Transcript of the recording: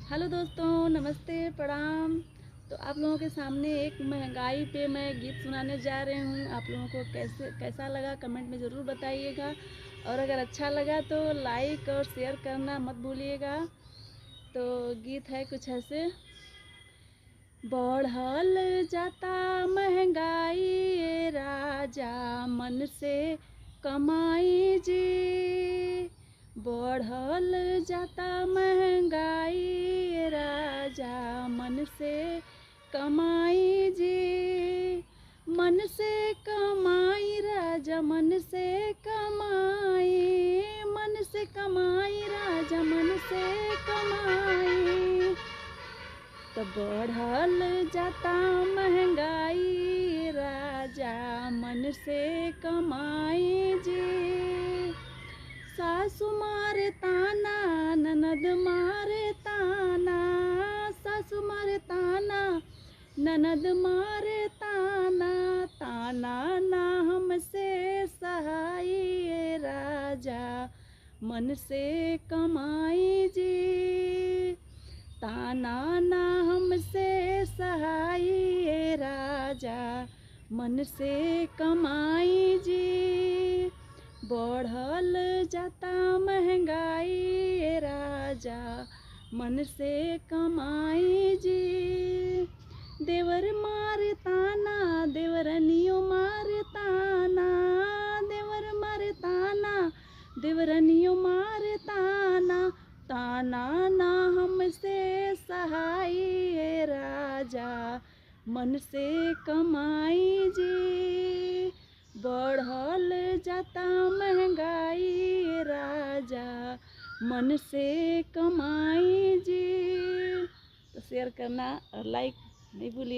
Hello दोस्तों, नमस्ते, प्रणाम। तो आप लोगों के सामने एक महंगाई पे मैं गीत सुनाने जा रही हूँ। आप लोगों को कैसा लगा कमेंट में ज़रूर बताइएगा, और अगर अच्छा लगा तो लाइक और शेयर करना मत भूलिएगा। तो गीत है कुछ ऐसे। बढ़ल जाता महंगाई ये राजा, मन से कमाई जी। बढ़ल जाता महंगाई ये राजा, मन से कमाई जी। मन से कमाई राजा, मन से कमाई, मन से कमाई राजा, मन से कमाई। तो बढ़ल जाता महंगाई राजा, मन से कमाई जी। सासु मारे ताना, ननद मारे ताना, सासु मारे ताना, ननद मारे ताना। ताना ना हमसे सहाय राजा, मन से कमाई जी। ताना ना हमसे सहाय राजा, मन से कमाई जी। बढ़ल जाता महंगाई राजा, मन से कमाई जी। देवर मारे ताना, देवरनियो मारे ताना, देवर मारे ताना, देवरनियो मारे ताना। ताना ना हमसे सहाय राजा, मन से कमाई जी। बढ़ल जाता महंगाई राजा, मन से कमाई जी। तो शेयर करना और लाइक नहीं भूलिए।